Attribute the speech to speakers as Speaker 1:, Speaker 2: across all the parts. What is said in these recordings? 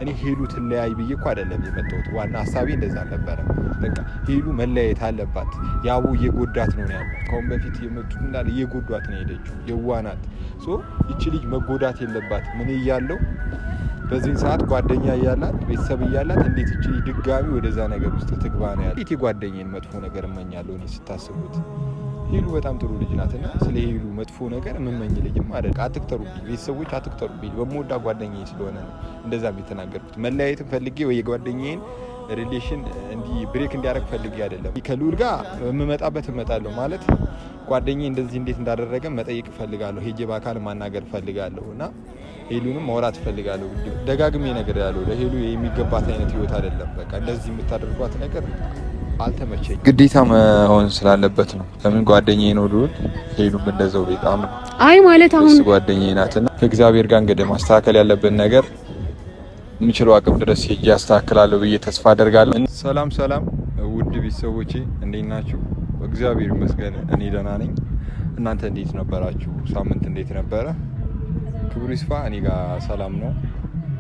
Speaker 1: እኔ ሄሉ ትለያይ ብዬ እኮ አይደለም የመጣሁት። ዋና ሐሳቤ እንደዛ ነበር። በቃ ሄሉ መለያየት አለባት። ያቡ እየጎዳት ነው ያለው። ከአሁን በፊት የመጡት እንዳለ እየጎዷት ነው ሄደችው። የዋናት ይቺ ልጅ መጎዳት የለባት። ምን እያለው በዚህ ሰዓት ጓደኛ እያላት ቤተሰብ እያላት እንዴት ይቺ ድጋሚ ወደዛ ነገር ውስጥ ትግባ ነው ያለው። እቴ ጓደኛዬን መጥፎ ነገር እመኛለሁ እኔ ስታስቡት። ሄሉ በጣም ጥሩ ልጅ ናትና ስለ ሄሉ መጥፎ ነገር የምመኝ ልጅም አይደል። አትክተሩብኝ ቤተሰቦች፣ አትክተሩብኝ። በመወዳ ጓደኛዬ ስለሆነ ነው እንደዛም የተናገርኩት። መለያየትን ፈልጌ ወይ የጓደኛዬን ሪሌሽን ብሬክ እንዲያደርግ ፈልጌ አይደለም። ከልዑል ጋር የምመጣበት እመጣለሁ ማለት ጓደኛዬ እንደዚህ እንዴት እንዳደረገ መጠየቅ እፈልጋለሁ። ሄጄ በአካል ማናገር እፈልጋለሁ እና ሄሉንም ማውራት እፈልጋለሁ። ደጋግሜ ነገር ያለው ለሄሉ የሚገባት አይነት ህይወት አይደለም። በቃ እንደዚህ የምታደርጓት ነገር አልተመቸኝ። ግዴታ መሆን ስላለበት ነው። ለምን ጓደኛዬ ነው ልዑል፣ ሄሉም እንደዛው በጣም
Speaker 2: ማለት አሁን
Speaker 1: ጓደኛዬ ናትና ከእግዚአብሔር ጋር እንግዲህ ማስተካከል ያለብን ነገር የምችለው አቅም ድረስ ሄጄ አስተካክላለሁ ብዬ ተስፋ አደርጋለሁ። ሰላም ሰላም ውድ ቤተሰቦቼ እንዴት ናችሁ? እግዚአብሔር ይመስገን እኔ ደህና ነኝ። እናንተ እንዴት ነበራችሁ? ሳምንት እንዴት ነበረ? ክብሩ ይስፋ። እኔ ጋር ሰላም ነው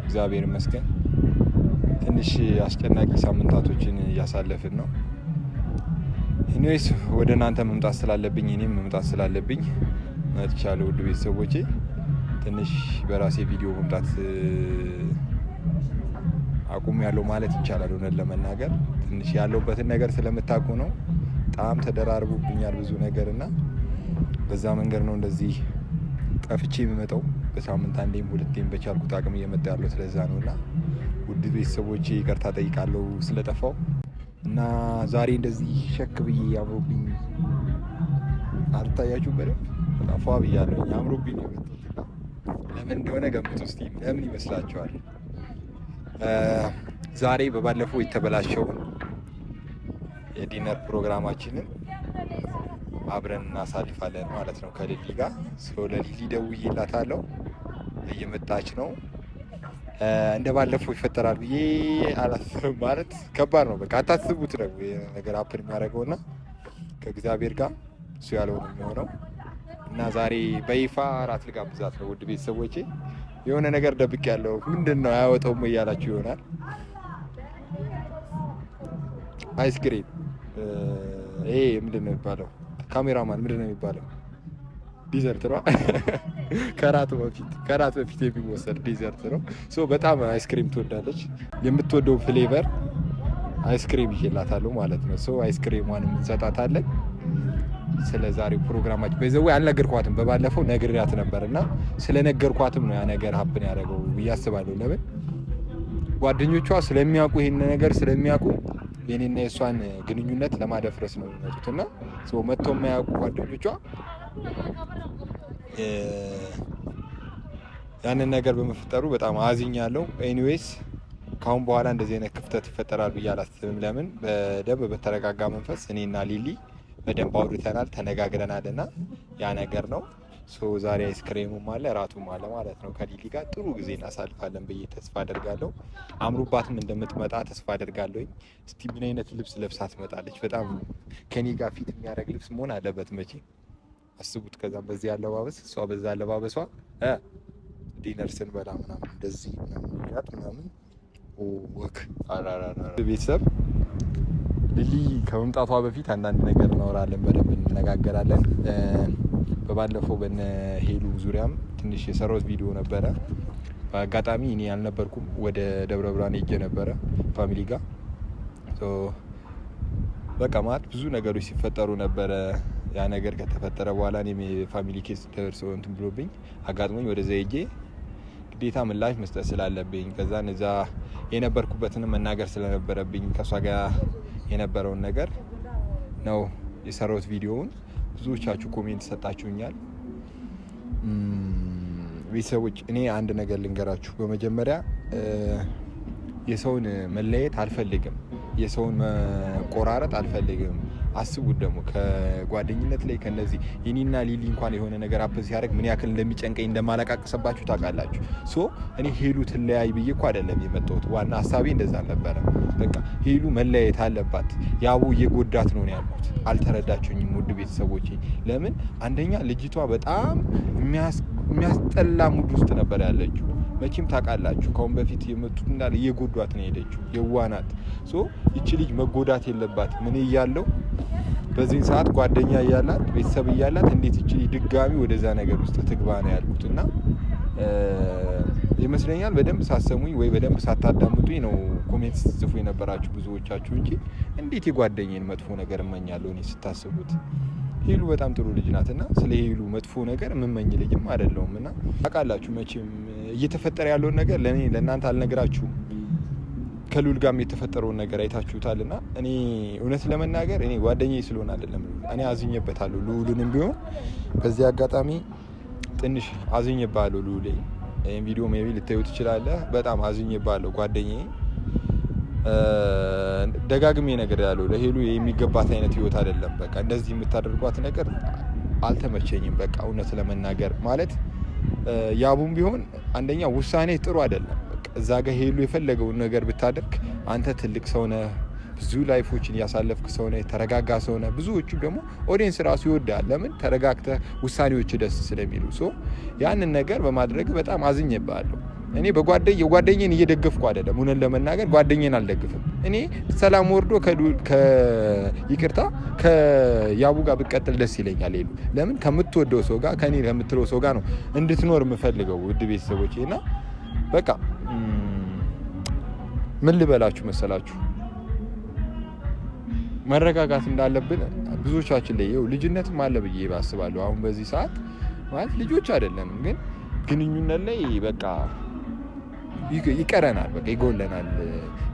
Speaker 1: እግዚአብሔር ይመስገን። ትንሽ አስጨናቂ ሳምንታቶችን እያሳለፍን ነው። ኢኒዌይስ ወደ እናንተ መምጣት ስላለብኝ እኔም መምጣት ስላለብኝ መጥቻለሁ። ውድ ቤተሰቦቼ ትንሽ በራሴ ቪዲዮ መምጣት አቁም ያለው ማለት ይቻላል። እውነት ለመናገር ትንሽ ያለውበትን ነገር ስለምታውቁ ነው። በጣም ተደራርቦብኛል ብዙ ነገርና በዛ መንገድ ነው እንደዚህ ጠፍቼ የምመጣው። በሳምንት አንዴም ሁለቴም በቻልኩት አቅም እየመጣ ያለው ስለዛ ነውና ውድ ቤተሰቦቼ ይቅርታ ጠይቃለሁ ስለጠፋው እና ዛሬ እንደዚህ ሸክ ብዬ አምሮብኝ አልታያችሁ በደንብ ጠፋ ብያለሁ። አምሮብኝ ነው የመጣሁት። ለምን እንደሆነ ገምቱ እስቲ። ለምን ይመስላችኋል? ዛሬ በባለፈው የተበላሸውን የዲነር ፕሮግራማችንን አብረን እናሳልፋለን ማለት ነው ከሊሊ ጋር። ለሊሊ ደውዬላታለሁ፣ እየመጣች ነው። እንደ ባለፈው ይፈጠራል ብዬ አላስብም። ማለት ከባድ ነው። በቃ አታስቡት ነው ነገር አፕል የሚያደርገውና ከእግዚአብሔር ጋር እሱ ያለው ነው የሚሆነው እና ዛሬ በይፋ እራት ልጋብዛት ነው። ውድ ቤተሰቦቼ የሆነ ነገር ደብቅ ያለው ምንድን ነው አያወጣውም እያላችሁ ይሆናል። አይስክሬም ይሄ ምንድን ነው የሚባለው? ካሜራማን ምንድን ነው የሚባለው? ዲዘርት ነው። ከራት በፊት የሚወሰድ ዲዘርት ነው። በጣም አይስክሬም ትወዳለች። የምትወደው ፍሌቨር አይስክሬም ይዤላታለሁ ማለት ነው። አይስክሬሟንም እንሰጣታለን። ስለ ዛሬው ፕሮግራማችን በዘው አልነገርኳትም። በባለፈው ነግሬያት ነበርና ስለነገርኳትም ነው ያ ነገር ሀፕን ያደረገው ብዬ አስባለሁ። ለምን ጓደኞቿ ስለሚያውቁ ይሄን ነገር ስለሚያውቁ የኔና የሷን ግንኙነት ለማደፍረስ ነው የሚመጡትና መጥቶ የማያውቁ ጓደኞቿ ያንን ነገር በመፈጠሩ በጣም አዝኛለሁ። ኤኒዌይስ ካሁን በኋላ እንደዚህ አይነት ክፍተት ይፈጠራል ብዬ አላስብም። ለምን በደንብ በተረጋጋ መንፈስ እኔና ሊሊ በደንብ አውርተናል፣ ተነጋግረናልና ያ ነገር ነው። ዛሬ አይስክሬሙም አለ እራቱም አለ ማለት ነው። ከሊሊ ጋር ጥሩ ጊዜ እናሳልፋለን ብዬ ተስፋ አደርጋለሁ። አምሮባትም እንደምትመጣ ተስፋ አደርጋለሁ። እስቲ ምን አይነት ልብስ ለብሳ ትመጣለች? በጣም ከኔ ጋር ፊት የሚያደርግ ልብስ መሆን አለበት መቼ አስቡት። ከዛም በዚህ አለባበስ እሷ በዛ አለባበሷ ዲነር ስንበላ ምናምን እንደዚህ ምናምን ወክ ቤተሰብ ሊሊ ከመምጣቷ በፊት አንዳንድ ነገር እናወራለን፣ በደንብ እንነጋገራለን። በባለፈው በነ ሄሉ ዙሪያም ትንሽ የሰራሁት ቪዲዮ ነበረ። በአጋጣሚ እኔ አልነበርኩም፣ ወደ ደብረ ብርሃን ሄጄ ነበረ ፋሚሊ ጋር። በቃ ማለት ብዙ ነገሮች ሲፈጠሩ ነበረ። ያ ነገር ከተፈጠረ በኋላ እኔም የፋሚሊ ኬስ ደርሶ እንትን ብሎብኝ አጋጥሞኝ ወደዛ ሄጄ ግዴታ ምላሽ መስጠት ስላለብኝ ከዛ እዛ የነበርኩበትንም መናገር ስለነበረብኝ ከሷ ጋር የነበረውን ነገር ነው የሰራሁት ቪዲዮውን። ብዙዎቻችሁ ኮሜንት ሰጣችሁኛል። ቤተሰቦች እኔ አንድ ነገር ልንገራችሁ። በመጀመሪያ የሰውን መለየት አልፈልግም፣ የሰውን መቆራረጥ አልፈልግም። አስቡት ደግሞ ከጓደኝነት ላይ ከነዚህ የኔና ሊሊ እንኳን የሆነ ነገር አፕ ሲያደርግ ምን ያክል እንደሚጨንቀኝ እንደማለቃቀሰባችሁ ታውቃላችሁ። እኔ ሄሉ ትለያይ ብዬ እኮ አይደለም የመጣሁት። ዋና ሀሳቤ እንደዛ ነበረ። በቃ ሄሉ መለያየት አለባት። ያቡ እየጎዳት ነው ያልኩት። አልተረዳችሁኝም ውድ ቤተሰቦቼ። ለምን አንደኛ ልጅቷ በጣም የሚያስጠላ ሙድ ውስጥ ነበር ያለችው። መቼም ታውቃላችሁ ከአሁን በፊት የመጡት እንዳለ እየጎዷት ነው ሄደችው። የዋናት ሶ እቺ ልጅ መጎዳት የለባት ምን እያለው በዚህ ሰዓት ጓደኛ እያላት ቤተሰብ እያላት እንዴት እቺ ድጋሚ ወደዛ ነገር ውስጥ ትግባ ነው ያልኩትና ይመስለኛል በደንብ ሳሰሙኝ ወይ በደንብ ሳታዳምጡኝ ነው ኮሜንት ጽፉ የነበራችሁ ብዙዎቻችሁ እንጂ እንዴት የጓደኛዬን መጥፎ ነገር እመኛለሁ እኔ ስታስቡት። ሄሉ በጣም ጥሩ ልጅ ናትና ስለ ሄሉ መጥፎ ነገር የምመኝ ልጅም አይደለሁምና ታውቃላችሁ መቼም እየተፈጠረ ያለውን ነገር ለእናንተ አልነግራችሁም። ከሉል ጋርም የተፈጠረውን ነገር አይታችሁታልና እኔ እውነት ለመናገር እኔ ጓደኛዬ ስለሆነ አይደለም እኔ አዝኜበታለሁ። ሉልንም ቢሆን በዚህ አጋጣሚ ትንሽ አዝኜባለሁ። ሉል ይሄን ቪዲዮ ሜቢ ልታዩት ትችላለህ። በጣም አዝኜባለሁ ጓደኛዬ። ደጋግሜ ነገር ያለው ለሄሉ የሚገባት አይነት ህይወት አይደለም። በቃ እንደዚህ የምታደርጓት ነገር አልተመቸኝም። በቃ እውነት ለመናገር ማለት ያቡም ቢሆን አንደኛ ውሳኔ ጥሩ አይደለም። በቃ እዛ ጋር ሄሉ የፈለገውን ነገር ብታደርግ አንተ ትልቅ ሰው ነህ፣ ብዙ ላይፎችን ያሳለፍክ ሰው ነህ፣ ተረጋጋ ሰው ነህ። ብዙዎቹ ደግሞ ኦዲየንስ ራሱ ይወዳል። ለምን ተረጋግተህ ውሳኔዎች ደስ ስለሚሉ ያንን ነገር በማድረግ በጣም አዝኜብሃለሁ። እኔ የጓደኛዬን እየደገፍኩ አይደለም። እውነት ለመናገር ጓደኛዬን አልደግፍም። እኔ ሰላም ወርዶ ይቅርታ ከያቡ ጋር ብቀጥል ደስ ይለኛል። ሄሉ ለምን ከምትወደው ሰው ጋር ከኔ ከምትለው ሰው ጋር ነው እንድትኖር የምፈልገው ውድ ቤተሰቦቼ። እና በቃ ምን ልበላችሁ መሰላችሁ መረጋጋት እንዳለብን ብዙዎቻችን ላይ ልጅነትም አለ ብዬ ባስባለሁ። አሁን በዚህ ሰዓት ማለት ልጆች አይደለንም፣ ግን ግንኙነት ላይ በቃ ይቀረናል፣ በቃ ይጎለናል።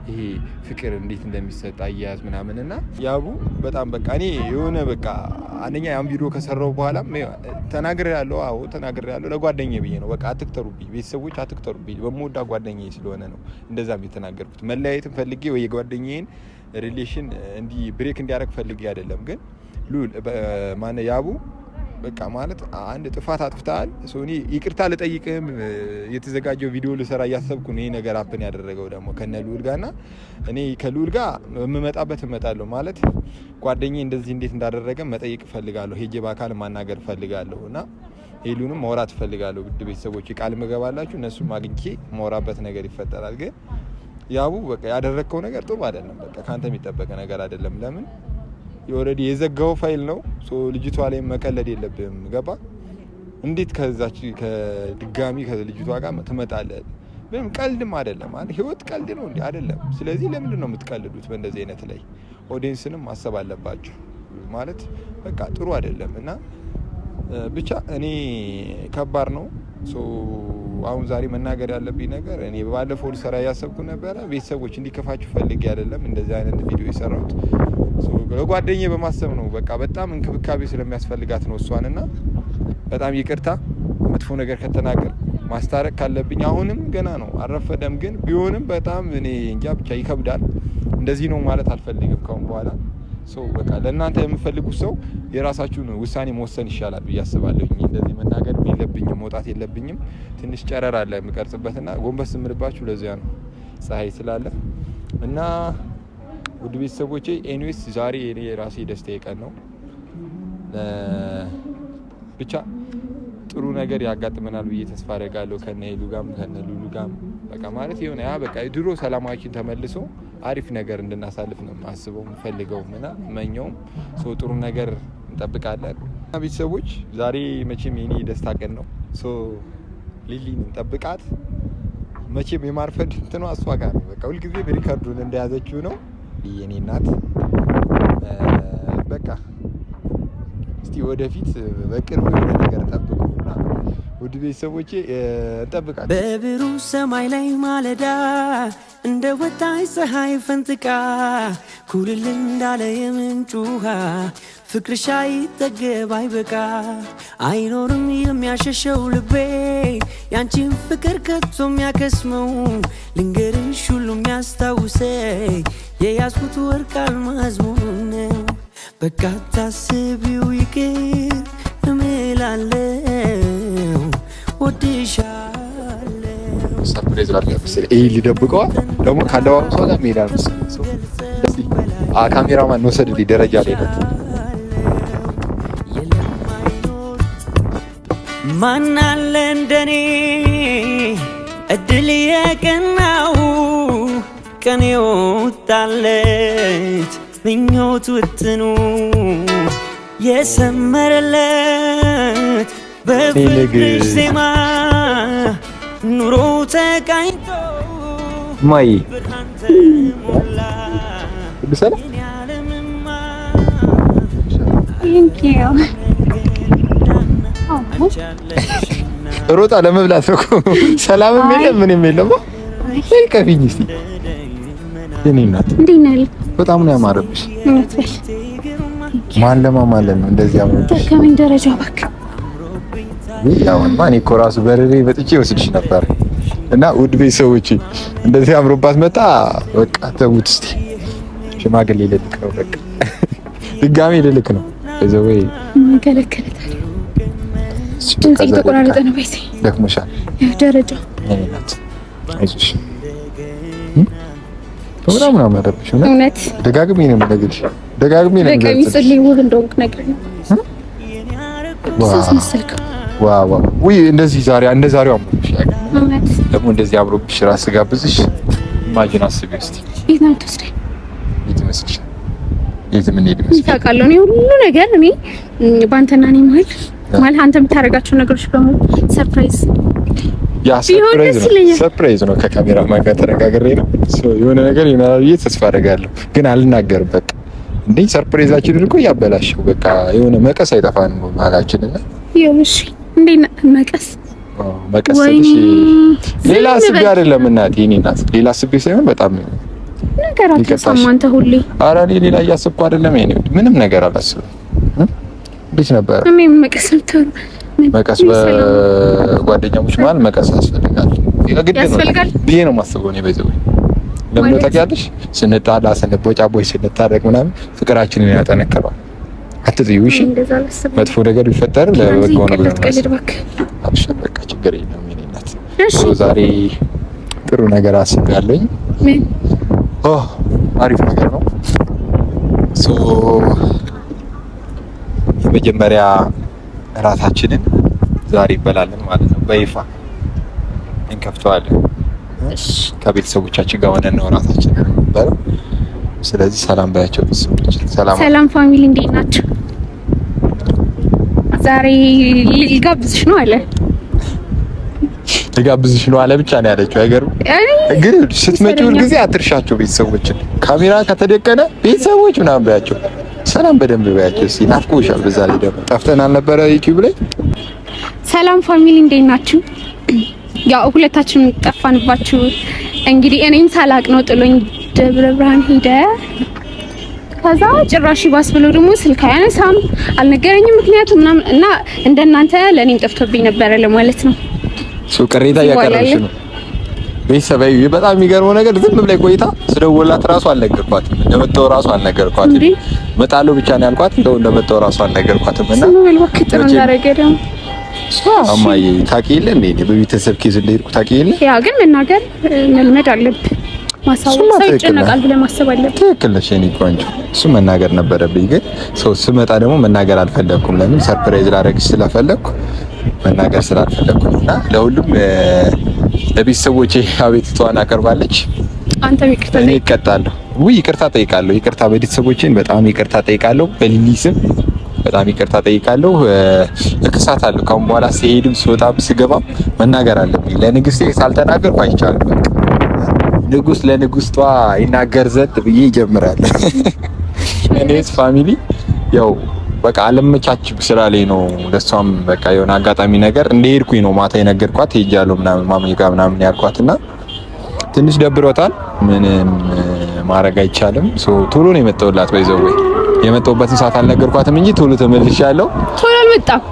Speaker 1: ይሄ ፍቅር እንዴት እንደሚሰጥ አያያዝ ምናምን እና ያቡ በጣም በቃ እኔ የሆነ በቃ አንደኛ ያን ቪዲዮ ከሰራው በኋላ ተናግሬያለሁ። አዎ ተናግሬያለሁ። ለጓደኛዬ ብዬ ነው። በቃ አትክተሩብኝ ቤተሰቦች፣ አትክተሩብኝ። በመወዳ ጓደኛዬ ስለሆነ ነው እንደዛም የተናገርኩት። መለያየትን ፈልጌ ወይ የጓደኛዬን ሪሌሽን እንዲህ ብሬክ እንዲያደርግ ፈልጌ አይደለም። ግን ሉል ማነ ያቡ በቃ ማለት አንድ ጥፋት አጥፍተሃል። እኔ ይቅርታ ልጠይቅህም የተዘጋጀው ቪዲዮ ልሰራ እያሰብኩ ነው። ይሄ ነገር አፕን ያደረገው ደግሞ ከነ ሉል ጋርና እኔ ከሉል ጋር የምመጣበት እመጣለሁ ማለት ጓደኛዬ እንደዚህ እንዴት እንዳደረገ መጠየቅ እፈልጋለሁ። ሄጄ በአካል ማናገር እፈልጋለሁ እና ሄሉንም ማውራት እፈልጋለሁ። ውድ ቤተሰቦች ቃል መገባላችሁ እነሱም አግኝቼ ማውራበት ነገር ይፈጠራል። ግን ያቡ በቃ ያደረግከው ነገር ጥሩ አይደለም። በቃ ካንተ የሚጠበቅ ነገር አይደለም። ለምን ኦልሬዲ የዘጋው ፋይል ነው። ልጅቷ ላይ መቀለድ የለብህም። ገባ? እንዴት ከዛች ከድጋሚ ከልጅቷ ጋር ትመጣለህ? ምንም ቀልድም አይደለም ማለት ህይወት ቀልድ ነው እንዴ? አይደለም። ስለዚህ ለምንድን ነው የምትቀልዱት በእንደዚህ አይነት ላይ? ኦዲየንስንም ማሰብ አለባችሁ ማለት በቃ ጥሩ አይደለም እና ብቻ እኔ ከባድ ነው። አሁን ዛሬ መናገር ያለብኝ ነገር እኔ ባለፈው ልሰራ ያሰብኩ ነበረ። ቤተሰቦች እንዲከፋችሁ ፈልጌ አይደለም እንደዚህ አይነት ቪዲዮ የሰራሁት። ጓደኛዬ በማሰብ ነው። በቃ በጣም እንክብካቤ ስለሚያስፈልጋት ነው እሷንና በጣም ይቅርታ መጥፎ ነገር ከተናገር ማስታረቅ ካለብኝ አሁንም ገና ነው፣ አልረፈደም። ግን ቢሆንም በጣም እኔ እንጃ ብቻ ይከብዳል። እንደዚህ ነው ማለት አልፈልግም ካሁን በኋላ። በቃ ለእናንተ የምፈልጉት ሰው የራሳችሁን ውሳኔ መወሰን ይሻላል ብዬ አስባለሁ። እንደዚህ መናገር የለብኝም፣ መውጣት የለብኝም። ትንሽ ጨረር አለ የምቀርጽበትና ጎንበስ የምልባችሁ ለዚያ ነው ፀሐይ ስላለ እና ውድ ቤተሰቦቼ ኤኒዌይስ ዛሬ እኔ የራሴ ደስታዬ ቀን ነው። ብቻ ጥሩ ነገር ያጋጥመናል ብዬ ተስፋ አደርጋለሁ። ከነ ሄሉ ጋም ከነ ሉሉ ጋም በቃ ማለት የሆነ በቃ ድሮ ሰላማችን ተመልሶ አሪፍ ነገር እንድናሳልፍ ነው ማስበው ፈልገው እና መኘውም ጥሩ ነገር እንጠብቃለን። ቤተሰቦች ዛሬ መቼም የኔ ደስታ ቀን ነው። ሊሊን እንጠብቃት። መቼም የማርፈድ እንትኗ እሷ ጋር ነው። በቃ ሁልጊዜ በሪካርዱን እንደያዘችው ነው የኔ እናት። በቃ እስቲ ወደፊት በቅርቡ የሆነ ነገር ጠብቁ። ውድ ቤተሰቦቼ እንጠብቃለን።
Speaker 2: በብሩህ ሰማይ ላይ ማለዳ እንደ ወጣች ፀሐይ ፈንጥቃ ኩልል እንዳለ የምንጭ ውሃ ፍቅርሽ አይጠገብ አይበቃ አይኖርም የሚያሸሸው ልቤ ያንቺን ፍቅር ከቶ የሚያከስመው ልንገርሽ ሁሉ የሚያስታውሰኝ የያዝኩት ወርቅ አልማዝ መሆኑን ነው። በቃ ታስቢው ይቅር እምላለው ወድሻለው።
Speaker 1: ሰርፕራይዝ አድርጋ መሰለኝ ይሄ ሊደብቀዋል ደግሞ ካለባበሷ ጋር ሜዳ ነው። ካሜራማን ነው ሰድ ደረጃ ላይ ነው።
Speaker 2: ማን አለ እንደኔ እድል የቀናው ቀን የወጣለት ምኞት ውጥኑ የሰመረለት በፍቅርሽ ዜማ ኑሮ ተቃኝቶ
Speaker 1: ማይ ሮጣ ለመብላት ነው። ሰላምም የለም ምንም የለም። ከፊኝ እስቲ የኔ እናት
Speaker 3: እንዴት ነህ?
Speaker 1: በጣም ነው ያማረብሽ። ማን ለማማለን ነው እንደዚህ ያማረብሽ?
Speaker 3: ከምን ደረጃ እባክህ።
Speaker 1: ያው ማን እኮ ራሱ በረሬ መጥቼ ወስድሽ ነበር እና ውድ ቤተሰቦቼ እንደዚህ አምሮባት መጣ። በቃ ተውት እስቲ ሽማግሌ ልልክ ነው። በቃ ድጋሜ ልልክ ነው። በዘወይ
Speaker 3: ከለከለታል። ድምጽ ተቆራረጠ ነው። በይሴ
Speaker 1: ደክሞሻል።
Speaker 3: ደረጃ
Speaker 1: የኔ እናት አይዞሽ። በጣም ነው ያማረብሽ።
Speaker 3: እውነት
Speaker 1: ደጋግሜ ነው የምነግርሽ። ደጋግሜ ነው
Speaker 3: የምነግርሽ። በቃ ይጽልይ ውብ እንደሆንክ ነግረኝ።
Speaker 1: ዋው ወይ እንደዚህ ዛሬ እንደ ዛሬው አምሮብሽ
Speaker 3: እውነት
Speaker 1: ደግሞ እንደዚህ አምሮብሽ ራስ ጋብዝሽ ኢማጂን አስቢ እስቲ።
Speaker 3: የት ነው የምትወስደኝ?
Speaker 1: የት ይመስልሻል? የት ምን ሄድ ይመስልሻል?
Speaker 3: ታውቃለህ እኔ ሁሉ ነገር እኔ ባንተና እኔ ማለት አንተ የምታደርጋቸው ነገሮች በሙሉ ሰርፕራይዝ
Speaker 1: ያ ሰርፕራይዝ ነው። ከካሜራማን ጋር ተነጋግሬ ነው የሆነ ነገር ይሆናል ብዬ ተስፋ አደርጋለሁ፣ ግን አልናገርም። በቃ እንዴ ሰርፕራይዛችንን እኮ ያበላሽው። በቃ የሆነ መቀስ አይጠፋንም ማላችንና
Speaker 3: ይኸውልሽ እንዴ መቀስ
Speaker 1: ትንሽ ሌላ አስቤ አይደለም እናቴ። እኔ እናት ሌላ አስቤ ሳይሆን በጣም
Speaker 3: ነገር አትሰማም አንተ ሁሌ።
Speaker 1: ኧረ እኔ ሌላ እያሰብኩ አይደለም። እኔ ምንም ነገር አላስብም። እንዴት ነበር
Speaker 3: መቀስ ልትሆን
Speaker 1: መቀስ በጓደኛሞች መሀል መቀስ ያስፈልጋል።
Speaker 3: ያስፈልጋል
Speaker 1: ብዬ ነው የማስበው እኔ። በዚህ ለምን ታውቂያለሽ? ስንጣላ ስንቦጫቦች ስንታረቅ ምናምን ፍቅራችንን ያጠነክረዋል። አትጥዩ እሺ። መጥፎ ነገር ቢፈጠር ለበጎ ነው ብለን አብሽር፣ በቃ ችግር የለም የኔ እናት። ዛሬ ጥሩ ነገር አስቤያለሁኝ።
Speaker 3: ምን?
Speaker 1: አሪፍ ነገር ነው። የመጀመሪያ እራታችንን ዛሬ እንበላለን ማለት ነው። በይፋ እንከፍተዋለን። ከቤተሰቦቻችን ጋር ሆነን ነው እራታችንን የምንበላው። ስለዚህ ሰላም ባያቸው ቤተሰቦች።
Speaker 3: ሰላም ፋሚሊ፣ እንዴት ናቸው? ዛሬ ልጋብዝሽ ነው አለ።
Speaker 1: ልጋብዝሽ ነው አለ ብቻ ነው ያለችው። አይገርም? ግን ስትመጪ ሁል ጊዜ አትርሻቸው ቤተሰቦችን። ካሜራ ከተደቀነ ቤተሰቦች ምናምን ባያቸው፣ ሰላም በደንብ ባያቸው። ናፍቆሻል። በዛ ላይ ደግሞ ጠፍተን አልነበረ ዩቲዩብ ላይ።
Speaker 3: ሰላም ፋሚሊ፣ እንዴት ናችሁ? ያው ሁለታችንም ጠፋንባችሁ። እንግዲህ እኔም ሳላቅ ነው ጥሎኝ ደብረ ብርሃን ሄደ። ከዛ ጭራሽ ባስ ብሎ ደግሞ ስልክ አያነሳም፣ አልነገረኝም ምክንያቱ ምናምን እና እንደናንተ ለኔም ጠፍቶብኝ ነበረ ለማለት ነው።
Speaker 1: ቅሬታ እያቀረብሽ ነው ቤተሰባዊ። በጣም የሚገርመው ነገር ዝም ብላይ ቆይታ ስደውላት ራሱ አልነገርኳትም። እንደመጣሁ ራሱ አልነገርኳትም። መጣለው ብቻ ነው ያልኳት። እንደመጣሁ ራሱ አልነገርኳትም። እና አማዬ ታውቂ የለ እንዴ በቤተሰብ ኬዝ እንደሄድኩ ታውቂ የለ።
Speaker 3: ያ ግን መናገር መልመድ አለብህ። ማሳወቅ ሰው ይጨነቃል ብለህ ማሰብ አለብህ።
Speaker 1: ትክክል ነሽ የኔ ቆንጆ። እሱ መናገር ነበረብኝ፣ ግን ሰው ስመጣ ደግሞ መናገር አልፈለኩም። ለምን ሰርፕራይዝ ላደርግሽ ስለፈለኩ መናገር ስላልፈለኩ እና ለሁሉም ለቤተሰቦቼ አቤቱታዋን አቀርባለች።
Speaker 3: አንተም ይቅርታ
Speaker 1: እኔ እቀጣለሁ። ይቅርታ ጠይቃለሁ። ይቅርታ ቤተሰቦቼን በጣም ይቅርታ ጠይቃለሁ። በሊሊ ስም በጣም ይቅርታ ጠይቃለሁ። እክሳታለሁ። ካሁን በኋላ ሲሄድም ስወጣም ስገባም መናገር አለብኝ። ለንግስቴ ሳልተናገርኩ አይቻልም። ንጉስ ለንጉስቷ ይናገር ዘንድ ብዬ ይጀምራል። እኔስ ፋሚሊ ያው በቃ አለመቻች ስራ ላይ ነው። ለሷም በቃ የሆነ አጋጣሚ ነገር እንደሄድኩኝ ነው ማታ የነገርኳት። ሄጃለሁ ምናምን ማመዬ ጋር ምናምን ያልኳትና ትንሽ ደብሮታል። ምንም ማድረግ አይቻልም። ቶሎ ነው የመጣሁላት። በይዘው የመጣሁበትን ሰዓት አልነገርኳትም እንጂ ቶሎ ተመልሻለሁ።
Speaker 3: ቶሎ አልመጣም።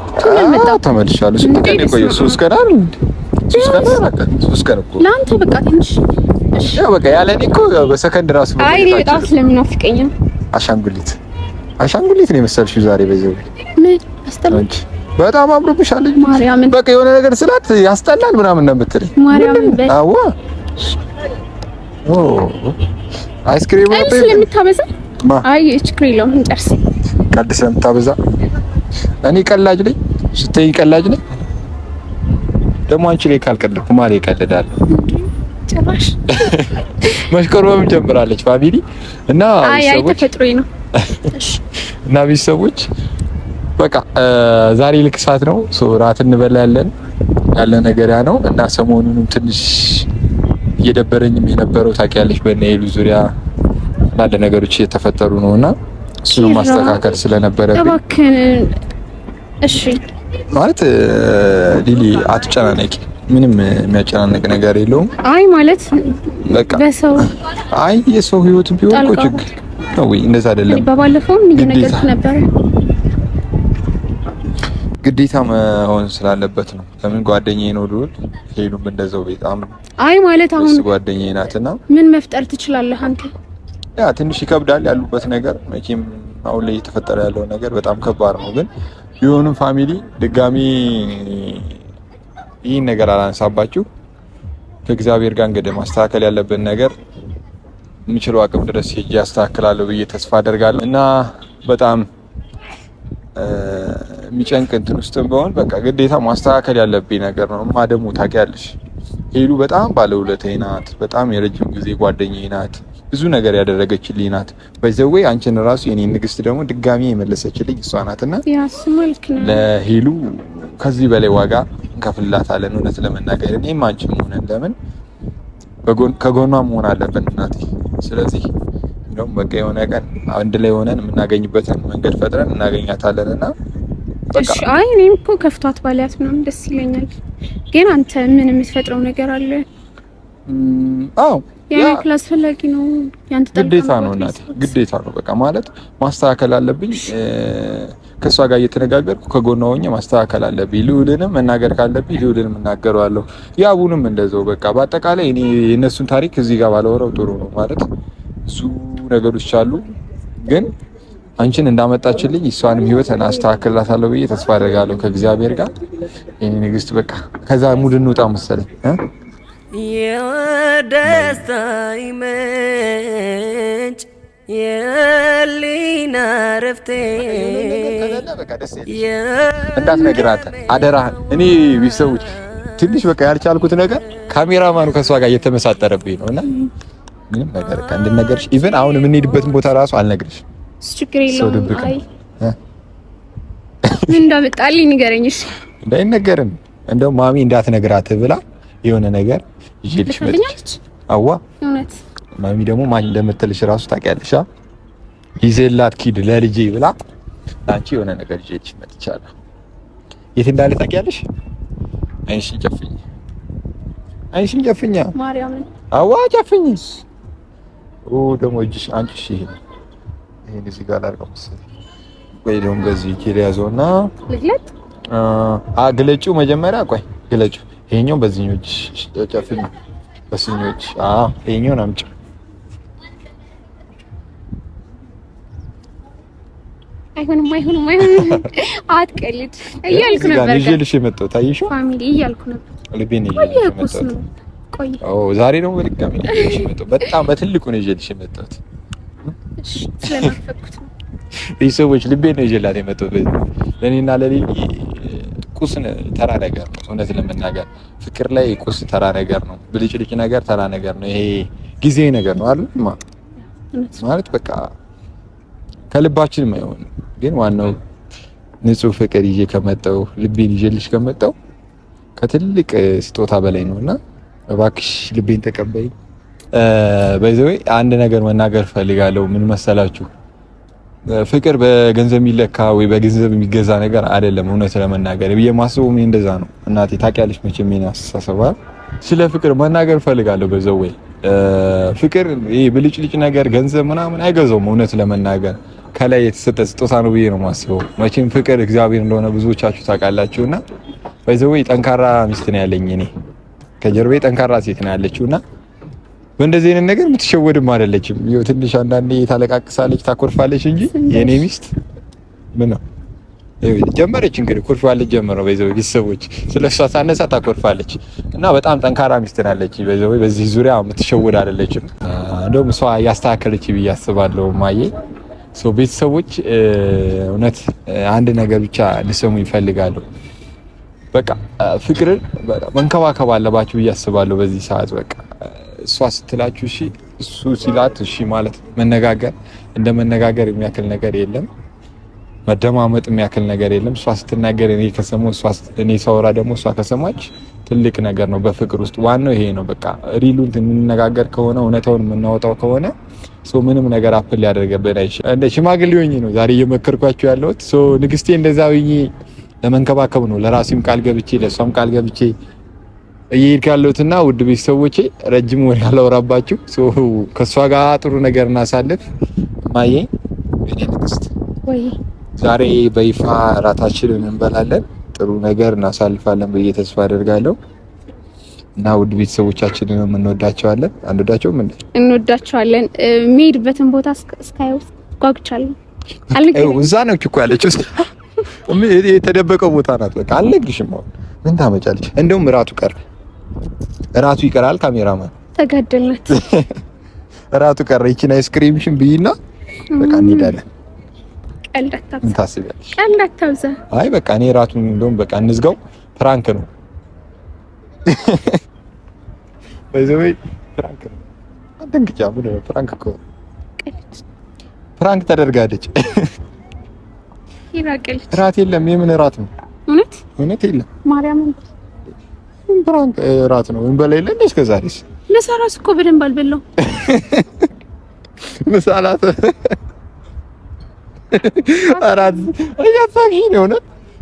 Speaker 1: ተመልሻለሁ። ስንት ቀን የቆየው? 3 ቀን አይደል? 3 ቀን በቃ 3 ቀን እኮ
Speaker 3: ለአንተ በቃ ትንሽ
Speaker 1: ያው በቃ ያለኔ እኮ በሰከንድ ራሱ
Speaker 3: አይ እኔ በጣም ስለምናፍቀኝ ነው። አሻንጉሊት ነው የመሰልሽው ዛሬ። በይዘው ምን አስተላልፍ
Speaker 1: በጣም አምሮብሻል።
Speaker 3: ማርያምን
Speaker 1: በቃ የሆነ ነገር ስላት ያስጠላል ምናምን ነው የምትለኝ።
Speaker 3: ማርያምን
Speaker 1: አዋ አይስክሪም ነው
Speaker 3: ስለምታበዛ አይ ችግር የለውም እንጨርስ።
Speaker 1: ቀልድ ስለምታበዛ እኔ ቀላጅ ነኝ ስትይ ቀላጅ ነኝ። ደግሞ አንቺ ላይ ካልቀለድኩ ማን ይቀልዳል?
Speaker 3: ጭራሽ
Speaker 1: መሽኮርመም ጀምራለች ፋሚሊ እና
Speaker 3: አይ ተፈጥሮኝ ነው።
Speaker 1: እሺ እና ቤተሰቦች በቃ ዛሬ ልክ ሰዓት ነው ራት እንበላለን ያለ ነገር ያ ነው እና ሰሞኑንም ትንሽ እየደበረኝም የነበረው ታውቂያለሽ በእነ ሄሉ ዙሪያ አንዳንድ ነገሮች እየተፈጠሩ ነውና እሱን ማስተካከል ስለነበረብኝ
Speaker 3: እባክህን እሺ
Speaker 1: ማለት ሊሊ አትጨናነቂ ምንም የሚያጨናንቅ ነገር የለውም አይ
Speaker 3: ማለት በቃ በሰው
Speaker 1: አይ የሰው ህይወት ቢሆን እኮ ችግር ነው ወይ እንደዛ አይደለም
Speaker 3: በባለፈውም እየነገርኩ ነበር
Speaker 1: ግዴታ መሆን ስላለበት ነው ለምን ጓደኛዬ ነው ልውል ሄሉም እንደዛው በጣም
Speaker 3: አይ ማለት አሁን
Speaker 1: ጓደኛዬ ናትና ምን
Speaker 3: መፍጠር ትችላለህ አንተ
Speaker 1: ያ ትንሽ ይከብዳል ያሉበት ነገር መቼም አሁን ላይ የተፈጠረ ያለው ነገር በጣም ከባድ ነው ግን ቢሆንም ፋሚሊ ድጋሚ ይህን ነገር አላነሳባችሁ ከእግዚአብሔር ጋር እንግዲህ ማስተካከል ያለብን ነገር የምችለው አቅም ድረስ ሄጄ አስተካክላለሁ ብዬ ተስፋ አደርጋለሁ እና በጣም የሚጨንቅ እንትን ውስጥም በሆን በቃ ግዴታ ማስተካከል ያለብኝ ነገር ነው ደግሞ ታውቂያለሽ ሄሉ በጣም ባለውለታዬ ናት በጣም የረጅም ጊዜ ጓደኛዬ ናት ብዙ ነገር ያደረገችልኝ ናት በዘዌ አንቺን ራሱ የኔ ንግስት ደግሞ ድጋሚ የመለሰችልኝ እሷ ናትና
Speaker 3: ያስ መልክ ነው
Speaker 1: ለሄሉ ከዚህ በላይ ዋጋ እንከፍልላታለን እውነት ለመናገር እኔም አንቺም ሆነን ለምን ከጎኗ መሆን አለብን እናቴ ስለዚህ ነው በቃ የሆነ ቀን አንድ ላይ ሆነን የምናገኝበትን መንገድ ፈጥረን እናገኛታለንና በቃ
Speaker 3: እሺ አይ እኔም እኮ ከፍቷት ባሊያት ምናምን ደስ ይለኛል ግን አንተ ምን የምትፈጥረው ነገር አለ
Speaker 1: አዎ
Speaker 3: ያ ክላስ ፈላጊ ነው ያንተ
Speaker 1: ግዴታ ነው እናቴ ግዴታ ነው በቃ ማለት ማስተካከል አለብኝ ከሷ ጋር እየተነጋገርኩ ከጎኗ ሆኜ ማስተካከል አለብኝ ልውልንም መናገር ካለብኝ ልውልንም እናገረዋለሁ ያቡንም እንደዛው በቃ በአጠቃላይ እኔ የነሱን ታሪክ እዚህ ጋር ባላወራው ጥሩ ነው ማለት ብዙ ነገሮች አሉ ግን አንቺን እንዳመጣችልኝ እሷንም ህይወት አስተካክላታለሁ ብዬ ተስፋ አደርጋለሁ ከእግዚአብሔር ጋር የኔ ንግስት በቃ ከዛ ሙድ እንውጣ መሰለኝ
Speaker 2: የደስታ ምንጭ የሊና ረፍቴ
Speaker 1: እንዳትነግራት አደራህን እኔ ቢሰውች ትንሽ በቃ ያልቻልኩት ነገር ካሜራማኑ ከሷ ጋር እየተመሳጠረብኝ ነውና ምንም ነገር እንድነገርሽ ኢቭን አሁን የምንሄድበትን ቦታ ራሱ አልነግርሽ
Speaker 3: ችግር የለውም አይ ምን እንዳመጣልኝ ንገረኝ እሺ
Speaker 1: እንዳይነገርም እንደው ማሚ እንዳትነግራት ብላ የሆነ ነገር ይዤልሽ መጥቼ አዋ
Speaker 3: እውነት
Speaker 1: ማሚ ደግሞ ማን እንደምትልሽ ራሱ ታውቂያለሽ ይዘላት ኪድ ለልጄ ብላ አንቺ የሆነ ነገር ይዤልሽ መጥቻለሁ የት እንዳለ ታውቂያለሽ አይንሽን ጨፍኛ
Speaker 3: ማርያምን
Speaker 1: አዋ ጨፍኝ ደግሞ እጅሽ አንቺ ይሄን እዚህ ጋር አድርገው መሰለኝ ወይ ደግሞ በዚህ ኪል ያዘውና
Speaker 3: ልግለጥ
Speaker 1: ግለጩ መጀመሪያ ቆይ ግለጩ ይሄኛው በዚህኛው እጅ ጨፍኝ በዚህኛው እጅ ይሄኛውን አምጪ
Speaker 3: አይሆንም አትቀልድ እያልኩ ነበር
Speaker 1: ይዤልሽ የመጣሁት አየሽው
Speaker 3: ፋሚሊ እያልኩ ነበር
Speaker 1: ልቤን ይዤልሽ የመጣሁት ዛሬ ደግሞ በድጋሚ ይዤልሽ የመጣሁት በጣም በትልቁ ነው ይዤልሽ የመጣሁት
Speaker 3: እሺ ስለናፈኩት ነው
Speaker 1: ቤተሰቦች ልቤን ነው ይዤላት የመጣሁት ለኔና ለሊሊ ቁስን ተራ ነገር ነው እውነት ለመናገር ፍቅር ላይ ቁስ ተራ ነገር ነው ብልጭልጭ ነገር ተራ ነገር ነው ይሄ ጊዜ ነገር ነው አይደል ማለት በቃ ከልባችን ማይሆን ግን ዋናው ንጹህ ፍቅር ይዤ ከመጣው ልቤን ይዤልሽ ከመጣው ከትልቅ ስጦታ በላይ ነውና እባክሽ ልቤን ተቀበይ በዚህ አንድ ነገር መናገር ፈልጋለሁ ምን መሰላችሁ ፍቅር በገንዘብ የሚለካ ወይ በገንዘብ የሚገዛ ነገር አይደለም እውነት ለመናገር በየማስበው ምን እንደዛ ነው እናቴ ታውቂያለሽ መቼም ምን አስተሳሰባ ስለ ፍቅር መናገር ፈልጋለሁ በዛው ወይ ፍቅር ይሄ ብልጭልጭ ነገር ገንዘብ ምናምን አይገዛውም እውነት ለመናገር ከላይ የተሰጠ ስጦታ ነው ብዬ ነው የማስበው መቼም ፍቅር እግዚአብሔር እንደሆነ ብዙዎቻችሁ ታውቃላችሁና በዛው ወይ ጠንካራ ሚስት ነው ያለኝ እኔ ከጀርባዬ ጠንካራ ሴት ነው ያለችውና በእንደዚህ አይነት ነገር የምትሸወድም አይደለችም ይኸው ትንሽ አንዳንዴ ታለቃቅሳለች ታኮርፋለች እንጂ የኔ ሚስት ምን ነው ጀመረች እንግዲህ ኮርፋለች ጀመረው በዛው ቤተሰቦች ስለሷ ሳነሳ ታኮርፋለች እና በጣም ጠንካራ ሚስት ናለች በዛው በዚህ ዙሪያ የምትሸወድ አይደለችም እንደውም እሷ ያስተካከለች ብዬ አስባለሁ ማዬ ሶ ቤተሰቦች እውነት አንድ ነገር ብቻ ልሰሙ ይፈልጋሉ በቃ ፍቅርን መንከባከብ አለባችሁ ብዬ አስባለሁ በዚህ ሰዓት። በቃ እሷ ስትላችሁ እሺ፣ እሱ ሲላት እሺ ማለት መነጋገር እንደ መነጋገር የሚያክል ነገር የለም። መደማመጥ የሚያክል ነገር የለም። እሷ ስትናገር እኔ ከሰማሁ እኔ ሳወራ ደግሞ እሷ ከሰማች ትልቅ ነገር ነው በፍቅር ውስጥ። ዋናው ይሄ ነው። በቃ ሪሉን የምንነጋገር ከሆነ እውነታውን የምናወጣው ከሆነ ምንም ነገር አፕል ሊያደርገብን አይችልም። እንደ ሽማግሌ ሆኜ ነው ዛሬ እየመከርኳቸው ያለሁት። ንግስቴ እንደዛ ሆኜ ለመንከባከብ ነው ለራሴም ቃል ገብቼ ለሷም ቃል ገብቼ እየሄድኩ ያለሁትና ውድ ቤተሰቦቼ ረጅም ወሬ አላወራባችሁ። ከሷ ጋር ጥሩ ነገር እናሳልፍ። ማዬ እኔ ንግስት
Speaker 3: ወይ
Speaker 1: ዛሬ በይፋ እራታችንን እንበላለን፣ ጥሩ ነገር እናሳልፋለን ብዬ ተስፋ አደርጋለሁ። እና ውድ ቤተሰቦቻችንን እንወዳቸዋለን። አንወዳቸውም እንዴ?
Speaker 3: እንወዳቸዋለን። የሚሄድበትን ቦታ እስካየው ጓጉቻለሁ።
Speaker 1: እዛ ነው እኮ ያለችው። የተደበቀው ቦታ ናት። በቃ አልነግርሽም። አሁን ምን ታመጫለሽ? እንደውም እራቱ ይቀራል። ካሜራማን
Speaker 3: ተጋደልነት።
Speaker 1: እራቱ ቀረ። ይቺን አይስክሪምሽን ብይና በቃ እንሄዳለን።
Speaker 3: ምን ታስቢያለሽ? ቀልድ አታብዛ።
Speaker 1: አይ በቃ እኔ እራቱን እንደውም በቃ እንዝጋው። ፕራንክ ነው በዘወይ ፕራንክ ነው። አደንግጫ ምን ነው ፕራንክ እኮ ፕራንክ ተደርጋለች።
Speaker 3: ይራቀል
Speaker 1: እራት የለም። የምን እራት ነው? እውነት የለም።
Speaker 3: ማርያምን
Speaker 1: ፕራንክ እራት ነው። ምን በላይ ለምን እስከዛሬስ
Speaker 3: ለሰራስ እኮ በደንብ አልበላው
Speaker 1: መሳላት አራት አያፋሽ ነው ነው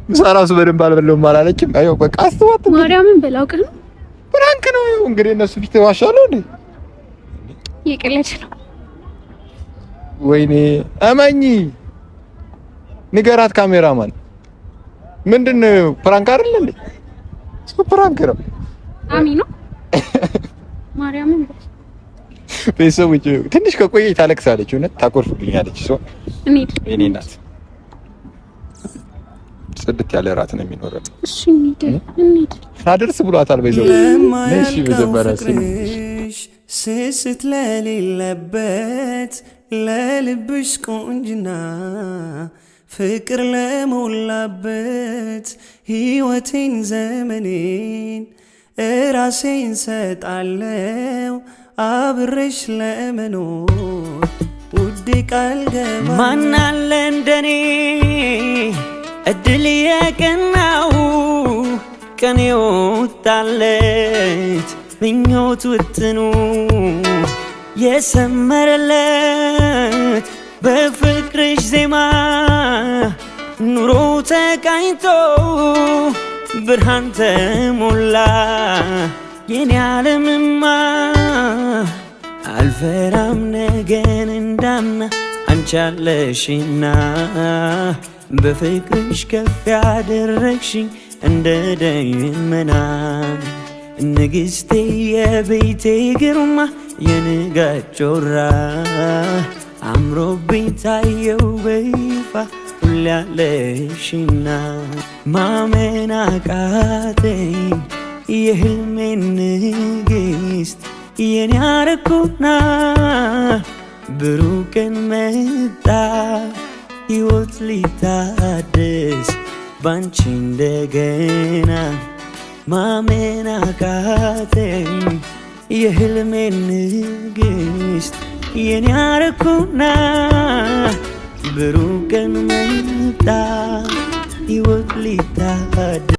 Speaker 1: ምሳራሱ በደንብ አልበላውም አላለችም። አዩ በቃ አስተዋት
Speaker 3: ማርያምን በላውቅ ነው
Speaker 1: ፕራንክ ነው። እንግዲህ እነሱ ፊት ዋሻለሁ እንዴ?
Speaker 3: ይቀለች ነው።
Speaker 1: ወይኔ አማኝ ንገራት ካሜራማን ምንድነው? ፕራንክ አይደል እንዴ? እሱ ፕራንክ ነው።
Speaker 3: አሚኖ ማርያምን
Speaker 1: ቤተሰቦች ትንሽ ከቆየች ታለቅሳለች። እውነት ታቆርፍልኛለች። እሷ እኔ እናት ጽድት ያለ እራት ነው የሚኖረው።
Speaker 3: እሺ እንሂድ
Speaker 1: አደርስ ብሏታል። በይዘው ነሽ
Speaker 2: በዘበረሽ ስስት ለሌለበት ለልብሽ ቆንጅና ፍቅር ለሞላበት ሕይወቴን ዘመኔን እራሴን ሰጣለው አብሬሽ ለመኖር ውዴ ቃል ገባ። ማናለ እንደኔ እድል የቀናው ቀን የወጣለት ምኞት ውጥኑ የሰመረለት በፍቅርሽ ዜማ ኑሮ ተቃኝቶ ብርሃን ተሞላ የኔ ዓለምማ አልፈራም ነገን እንዳምና አንቺ አለሽና በፍቅርሽ ከፍ ያደረግሽኝ እንደ ደመና ንግሥቴ የቤቴ ግርማ የንጋት ጮራ አምሮብኝ ታየው በይፋ ሁሌ ያለሽና ማመን አቃተኝ የህልሜን ንግሥት የኔ አረኩና ብሩህ ቀን መጣ ሕይወት ሊታደስ ባንቺ እንደገና ማመን አቃተኝ የህልሜን ንግሥት የኔ አረኩና ብሩህ ቀን መጣ ሕይወት ሊታደስ